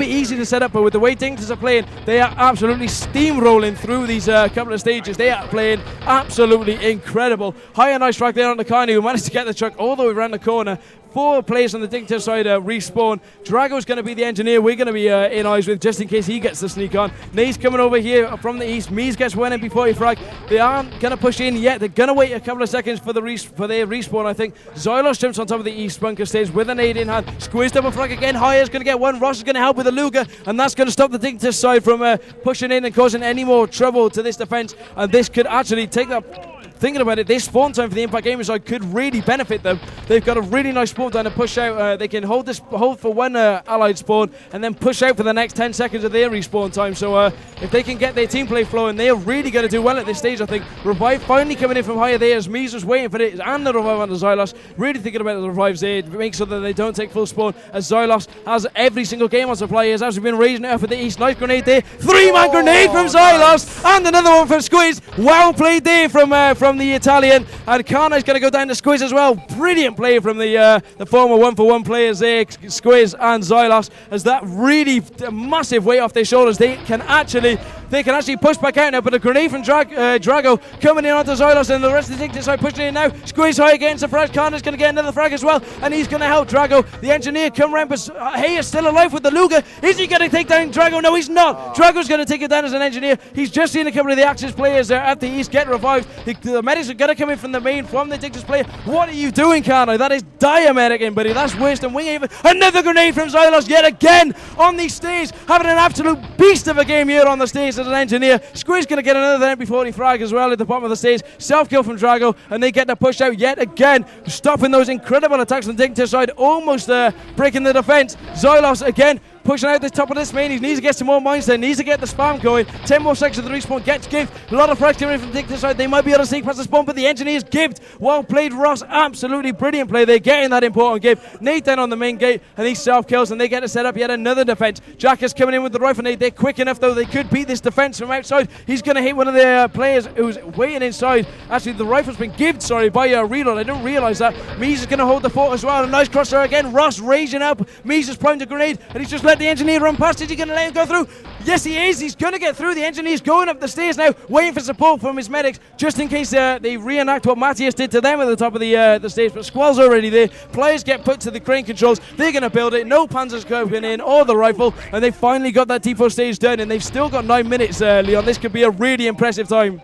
easy to set up, but with the way Dignitas are playing, they are absolutely steamrolling through these couple of stages. They are playing absolutely incredible. High and nice strike there on the Carney, who managed to get the truck all the way around the corner. 4 players on the Dignitas side respawn. Drago's going to be the engineer we're going to be in eyes with, just in case he gets the sneak on. Nae's coming over here from the east. Mees gets one MP40 frag. They aren't going to push in yet. They're going to wait a couple of seconds for their respawn, I think. Xylos jumps on top of the east bunker stage with a nade in hand. Squeezed double frag again. Hire's going to get one. Ross is going to help with a Luger, and that's going to stop the Dignitas side from pushing in and causing any more trouble to this defense. And this could actually take that. Thinking about it, this spawn time for the Impact Gaming side could really benefit them. They've got a really nice spawn time to push out. They can hold for one allied spawn and then push out for the next 10 seconds of their respawn time. So if they can get their team play flowing, they are really going to do well at this stage, I think. Revive finally coming in from higher there as Mees was waiting for it, and the revive on the Xylos. Really thinking about the revives there to make sure that they don't take full spawn, as Xylos has every single game on supply. He has actually been raising it up for the east. Nice grenade there. 3-man grenade from Xylos, and another one from Squiz. Well played there from from the Italian, and Kana is going to go down to Squiz as well. Brilliant play from the former 1-for-1 players there, Squiz and Xylos, as that really massive weight off their shoulders. They can actually push back out now, but a grenade from Drago coming in onto Xylos, and the rest of the Dignitas side pushing in now. Squiz high against the frag. Kana's going to get another frag as well, and he's going to help Drago. The engineer come around, but Hay is still alive with the Luger. Is he going to take down Drago? No, he's not. Drago's going to take it down as an engineer. He's just seen a couple of the Axis players at the east get revived. The medics are going to come in from the main, from the Dignitas player. What are you doing, Kana? That is dire medicing, buddy. That's worse than Wing Haven. Another grenade from Xylos yet again on these stage, having an absolute beast of a game here on the stage as an engineer. Squiz going to get another MP40 frag as well at the bottom of the stage. Self-kill from Drago, and they get the push out yet again, stopping those incredible attacks on the Dignitas side, almost breaking the defense. Xylos again pushing out the top of this main. He needs to get some more mines there, needs to get the spam going. 10 more seconds of the respawn gets gibbed. A lot of frags coming in from the Dignitas side. They might be able to sneak past the spawn, but the engineer's gibbed. Well played, Ross. Absolutely brilliant play. They're getting that important give. Nate down on the main gate, and he self-kills, and they get to set up yet another defense. Jack is coming in with the rifle nade. They're quick enough, though. They could beat this defense from outside. He's going to hit one of the players who's waiting inside. Actually, the rifle's been gibbed, by reload. I didn't realise that. Mies is going to hold the fort as well. A nice crosser again. Ross raging up. Mies has primed a grenade, and he's just let the engineer run past. Is he going to let him go through? Yes, he is. He's going to get through. The engineer's going up the stairs now, waiting for support from his medics, just in case they reenact what Matthias did to them at the top of the stage. But Squall's already there. Players get put to the crane controls. They're going to build it. No panzers going in or the rifle, and they finally got that T4 stage done, and they've still got 9 minutes, Leon. This could be a really impressive time.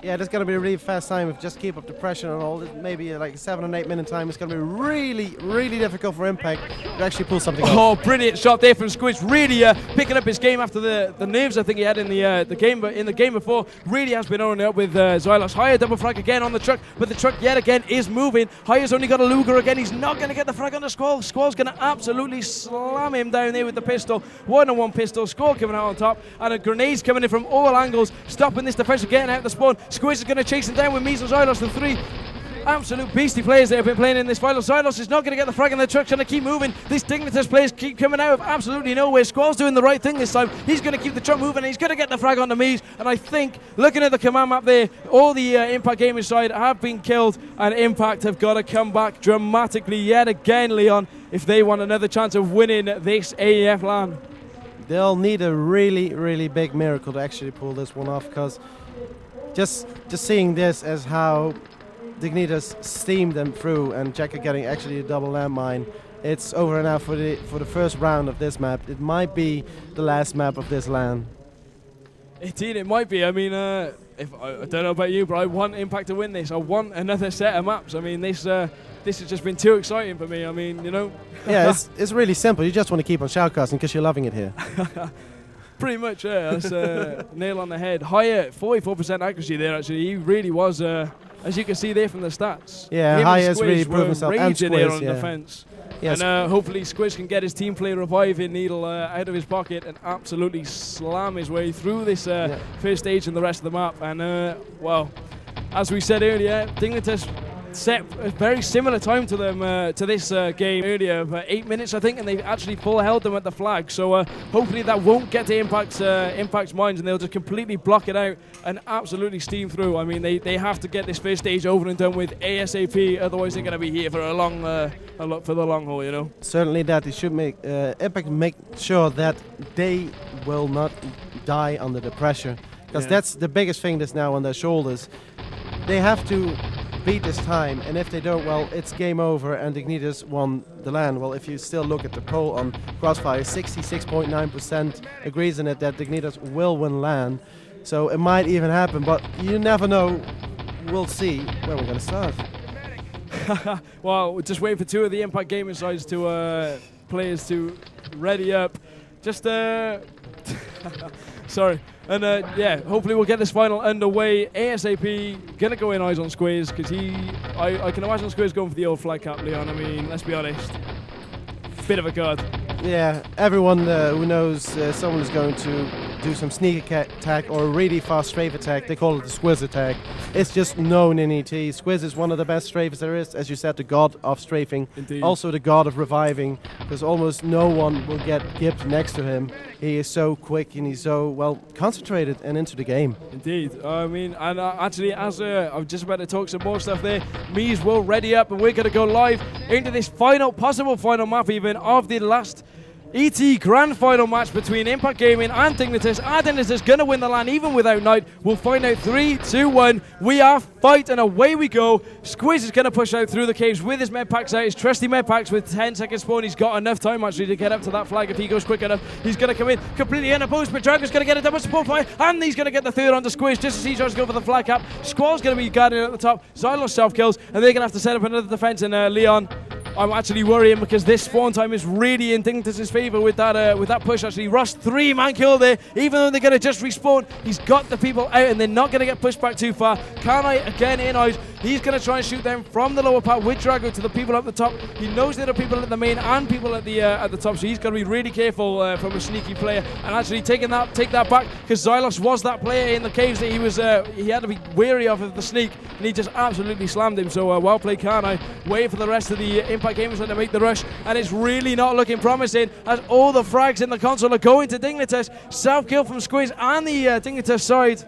Yeah, this is going to be a really fast time if just keep up the pressure and all. Maybe like 7 and 8 minute time. It's going to be really, really difficult for Impact to actually pull something off. Oh, brilliant shot there from Squiz. Really picking up his game after the nerves I think he had in the game, but in the game before, really has been owning it up with Xylos. Higher double frag again on the truck, but the truck yet again is moving. High's only got a Luger again. He's not going to get the frag on the Squall. Squall's going to absolutely slam him down there with the pistol. 1-on-1 pistol. Squall coming out on top, and a grenade's coming in from all angles, stopping this defense from getting out the spawn. Squiz is going to chase him down with Mies and Xylos, the 3 absolute beastie players that have been playing in this final. Xylos is not going to get the frag, and the truck's going to keep moving. These Dignitas players keep coming out of absolutely nowhere. Squall's doing the right thing this time. He's going to keep the truck moving, and he's going to get the frag on the Mies. And I think, looking at the command map there, all the Impact Gaming side have been killed, and Impact have got to come back dramatically yet again, Leon, if they want another chance of winning this AEF LAN. They'll need a really, really big miracle to actually pull this one off, because just seeing this as how Dignitas steamed them through, and Jacker getting actually a double landmine, it's over now for the first round of this map. It might be the last map of this LAN. Indeed, it might be. I mean, if I don't know about you, but I want Impact to win this. I want another set of maps. I mean, this has just been too exciting for me. I mean, you know. Yeah, it's really simple. You just want to keep on shoutcasting because you're loving it here. Pretty much, yeah. That's nail on the head. Higher, 44% accuracy there, actually. He really was, as you can see there from the stats. Yeah, Higher's really proven himself. And raging there on Squiz, defense. Yes. And hopefully Squiz can get his team player reviving Needle out of his pocket and absolutely slam his way through this first stage and the rest of the map. And, well, as we said earlier, Dignitas set a very similar time to them to this game earlier, about 8 minutes I think, and they actually full held them at the flag. So hopefully that won't get to Impact's minds, and they'll just completely block it out and absolutely steam through. I mean, they have to get this first stage over and done with ASAP, otherwise they're going to be here for for the long haul, you know. Certainly that. They should make Impact make sure that they will not die under the pressure, because that's the biggest thing that's now on their shoulders. They have to beat this time, and if they don't, well, it's game over and Dignitas won the LAN. Well, if you still look at the poll on Crossfire, 66.9% agrees in it that Dignitas will win LAN. So it might even happen, but you never know. We'll see where we're going to start. Well, we're just waiting for 2 of the Impact Gaming sides to players to ready up. Just sorry. And yeah, hopefully we'll get this final underway ASAP. Gonna go in eyes on Squiz, because I can imagine Squiz going for the old flag cap, Leon. I mean, let's be honest. Bit of a card. Yeah, everyone who knows someone is going to do some sneak attack or a really fast strafe attack. They call it the Squiz attack. It's just known in ET. Squiz is one of the best strafers there is. As you said, the god of strafing. Indeed. Also the god of reviving, because almost no one will get gipped next to him. He is so quick and he's so well concentrated and into the game. Indeed. I mean, and actually, as I'm just about to talk some more stuff there, Mies will ready up and we're going to go live into this possible final map even of the last ET Grand Final match between Impact Gaming and Dignitas. Dignitas is going to win the LAN even without Knight. We'll find out 3, 2, 1. We are fight and away we go. Squiz is going to push out through the caves with his med packs out. His trusty med packs with 10 seconds spawn. He's got enough time actually to get up to that flag if he goes quick enough. He's going to come in completely unopposed, but Drago's going to get a double support fire and he's going to get the third onto Squiz just as he tries to go for the flag cap. Squall's going to be guarding at the top. Xylos self-kills and they're going to have to set up another defense in Leon. I'm actually worrying because this spawn time is really in Dignitas' favour with that push actually. Russ 3-man kill there, even though they're going to just respawn. He's got the people out and they're not going to get pushed back too far. Kanai again in out. He's going to try and shoot them from the lower part with Drago to the people up the top. He knows there are people at the main and people at the top, so he's got to be really careful from a sneaky player and actually take that back because Xylos was that player in the caves that he had to be wary of the sneak and he just absolutely slammed him. So well played Kanai. Wait for the rest of the Impact Gamers to make the rush and it's really not looking promising as all the frags in the console are going to Dignitas. Self-kill from Squiz and the Dignitas side.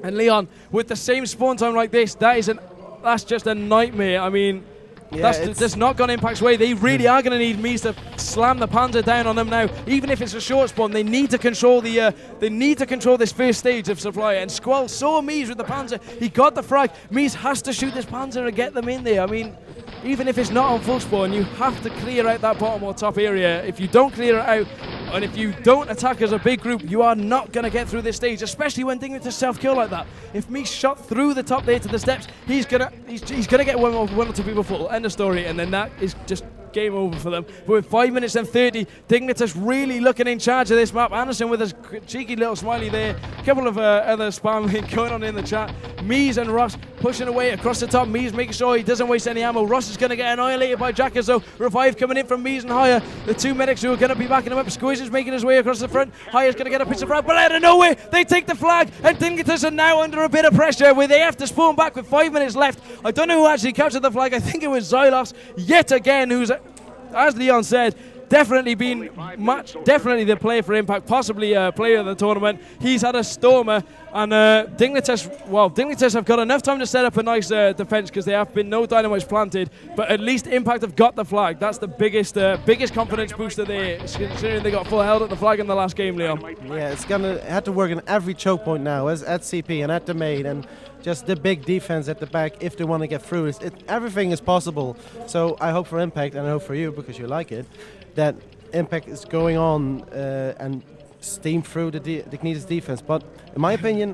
And Leon, with the same spawn time like this, that's just a nightmare. I mean, Yeah, that's not gone Impact's way. They really are going to need Mies to slam the Panzer down on them now. Even if it's a short spawn, they need to control this first stage of supply. And Squall saw Mies with the Panzer. He got the frag. Mies has to shoot this Panzer and get them in there. I mean, even if it's not on full spawn, you have to clear out that bottom or top area. If you don't clear it out, and if you don't attack as a big group, you are not going to get through this stage, especially when Dignitas self-kill like that. If Mies shot through the top there to the steps, he's gonna get one or two people full. End of story, and then that is just game over for them. But with 5 minutes and 30, Dignitas really looking in charge of this map. Anderson with his cheeky little smiley there. A couple of other spam going on in the chat. Mies and Ross pushing away across the top. Mies making sure he doesn't waste any ammo. Ross is going to get annihilated by Jackers though. Revive coming in from Mies and Haya. The two medics who are going to be backing him up. Squiz is making his way across the front. Haya's going to get a piece of flag, but out of nowhere, they take the flag, and Dignitas are now under a bit of pressure where they have to spawn back with 5 minutes left. I don't know who actually captured the flag. I think it was Xylos yet again, who's, as Leon said, definitely the player for Impact, possibly a player of the tournament. He's had a stormer, and Dignitas have got enough time to set up a nice defense because there have been no dynamites planted, but at least Impact have got the flag. That's the biggest confidence booster there, considering they got full held at the flag in the last game, Leon. Yeah, it's gonna have to work on every choke point now, as at CP and at the main, and just the big defense at the back if they want to get through. Everything is possible. So I hope for Impact, and I hope for you, because you like it, that Impact is going on and steam through the Dignitas defense. But in my opinion,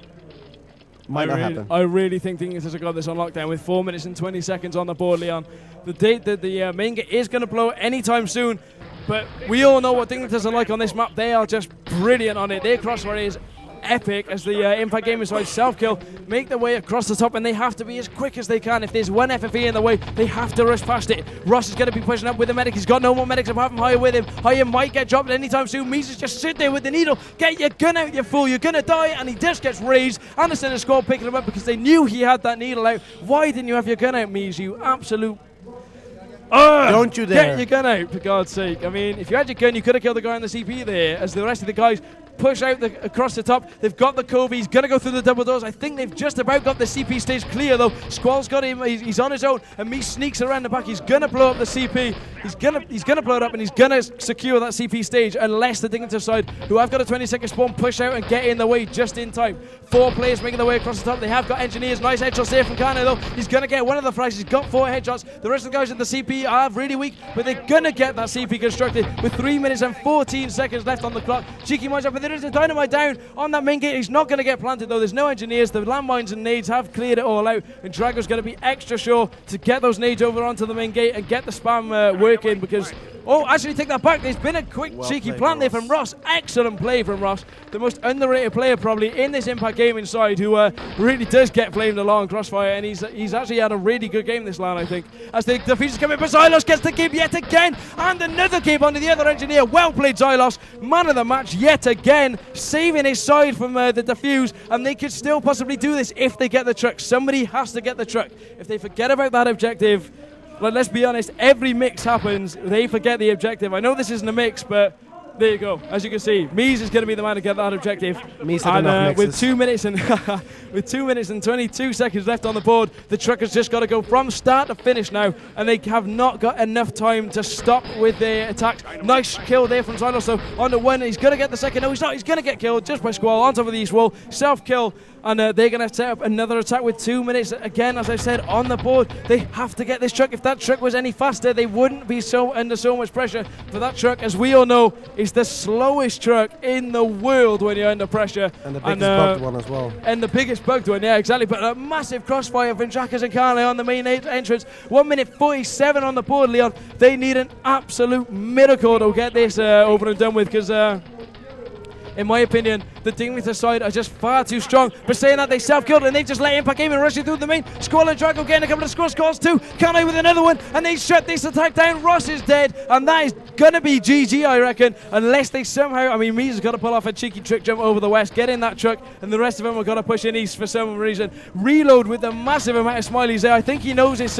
might not happen. I really think Dignitas have got this on lockdown with 4 minutes and 20 seconds on the board, Leon. The date that the main gate is going to blow anytime soon, but we all know what Dignitas are like on this map. They are just brilliant on it. Their crossfire is epic as the Impact Gaming side self-kill, make their way across the top, and they have to be as quick as they can. If there's one FFE in the way, they have to rush past it. Ross is going to be pushing up with the medic. He's got no more medics apart from Haya with him. Haya might get dropped anytime soon. Mies is just sit there with the needle. Get your gun out, you fool. You're going to die. And he just gets raised. Anderson and Squall picking him up because they knew he had that needle out. Why didn't you have your gun out, Mies? You absolute... Don't you dare. Get your gun out, for God's sake. I mean, if you had your gun, you could have killed the guy on the CP there, as the rest of the guys push out across the top. They've got the Cove. He's going to go through the double doors. I think they've just about got the CP stage clear, though. Squall's got him. He's on his own, and Mies sneaks around the back. He's going to blow up the CP. He's going to blow it up, and he's going to secure that CP stage, unless the Dignitas side, who have got a 20-second spawn, push out and get in the way just in time. 4 players making their way across the top. They have got engineers. Nice headshots there from Kana, though. He's going to get one of the frags. He's got 4 headshots. The rest of the guys at the CP are really weak, but they're going to get that CP constructed with 3 minutes and 14 seconds left on the clock. Cheeky mines up, but there is a dynamite down on that main gate. He's not going to get planted, though. There's no engineers. The landmines and nades have cleared it all out, and Drago's going to be extra sure to get those nades over onto the main gate and get the spam working, because Oh, actually, take that back. There's been a quick Well cheeky played plant by there from Ross. Excellent play from Ross. The most underrated player probably in this Impact Gaming side, who really does get flamed along Crossfire, and he's actually had a really good game this LAN, I think. As the defusers come in, but Xylos gets the game yet again, and another game onto the other engineer. Well played, Xylos. Man of the match yet again, saving his side from the defuse, and they could still possibly do this if they get the truck. Somebody has to get the truck. If they forget about that objective, well, let's be honest, every mix happens, they forget the objective. I know this isn't a mix, but there you go. As you can see, Mies is going to be the man to get that objective. Mies had enough with mixes. 2 minutes and with 2 minutes and 22 seconds left on the board, the truck has just got to go from start to finish now, and they have not got enough time to stop with their attacks. Nice kill there from Xylos, so on the one, he's going to get the second. No, he's not. He's going to get killed just by Squall on top of the east wall. Self-kill, and they're going to set up another attack with 2 minutes. Again, as I said, on the board, they have to get this truck. If that truck was any faster, they wouldn't be under so much pressure. For that truck, as we all know, is the slowest truck in the world when you're under pressure. And the biggest bugged one as well. And the biggest bugged one, yeah, exactly. But a massive crossfire from Jackers and Carly on the main entrance. 1 minute 47 on the board, Leon. They need an absolute miracle to get this over and done with, because in my opinion, the Dignitas side are just far too strong. But saying that, they self-killed and they just let Impact Gaming rush it through the main. Squall and Drago getting a couple of scores too. Kanai with another one, and they shut this attack down. Ross is dead, and that is going to be GG, I reckon, unless they somehow, I mean, Mies has got to pull off a cheeky trick jump over the west, get in that truck, and the rest of them have got to push in east for some reason. Reload with a massive amount of smileys there. I think he knows it's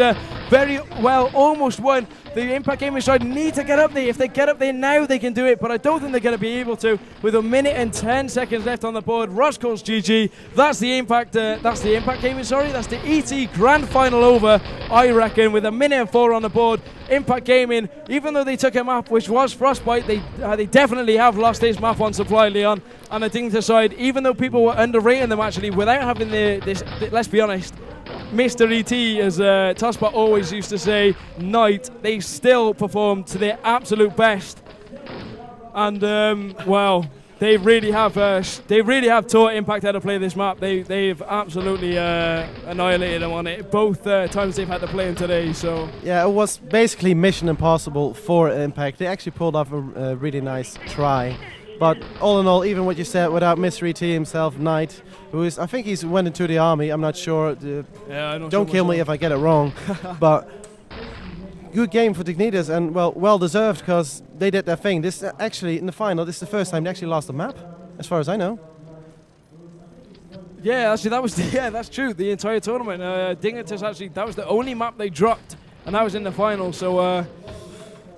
very well almost won. The Impact Gaming side need to get up there. If they get up there now, they can do it, but I don't think they're going to be able to. With 1 minute and 10 seconds left on the board, Ross calls GG. That's the Impact. That's the Impact Gaming. Sorry, that's the ET Grand Final over. I reckon with 1 minute and 4 on the board, Impact Gaming, even though they took a map which was Frostbite, they definitely have lost this map on supply, Leon. And I think the side, even though people were underrating them actually, without having this, let's be honest, Mr. ET, as Tospa always used to say, Knight, they still performed to their absolute best. And well, they really have taught Impact how to play this map. They've absolutely annihilated them on it both times they've had to play them today. So yeah, it was basically mission impossible for Impact. They actually pulled off a really nice try. But all in all, even what you said, without Mr. ET himself, Knight, who is, I think he's went into the army, I'm not sure. yeah, I know. Don't kill me if I get it wrong. But good game for Dignitas, and well deserved, because they did their thing. This actually, in the final, this is the first time they actually lost the map, as far as I know. Yeah, actually, that's true. The entire tournament, Dignitas actually, that was the only map they dropped, and that was in the final. So,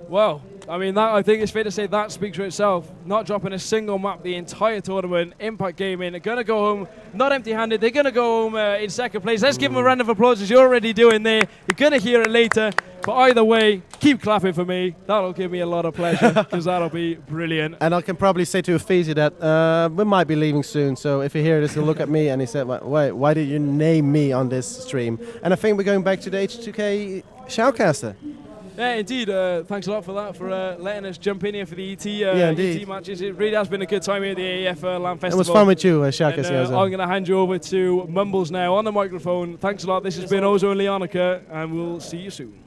well, I mean, I think it's fair to say that speaks for itself. Not dropping a single map the entire tournament. Impact Gaming are going to go home not empty-handed. They're going to go home in second place. Let's give them a round of applause, as you're already doing there. You're going to hear it later. But either way, keep clapping for me. That'll give me a lot of pleasure, because that'll be brilliant. And I can probably say to Ephesia that we might be leaving soon. So if you hear this, he'll look at me and he said, wait, why did you name me on this stream? And I think we're going back to the H2K Shoutcaster. Yeah, indeed. Thanks a lot for that, for letting us jump in here for the ET, indeed. ET matches. It really has been a good time here at the AEF LAN Festival. It was fun with you, Shoutcaster. I'm going to hand you over to Mumbles now on the microphone. Thanks a lot. This has been Ozo and Leonica, and we'll see you soon.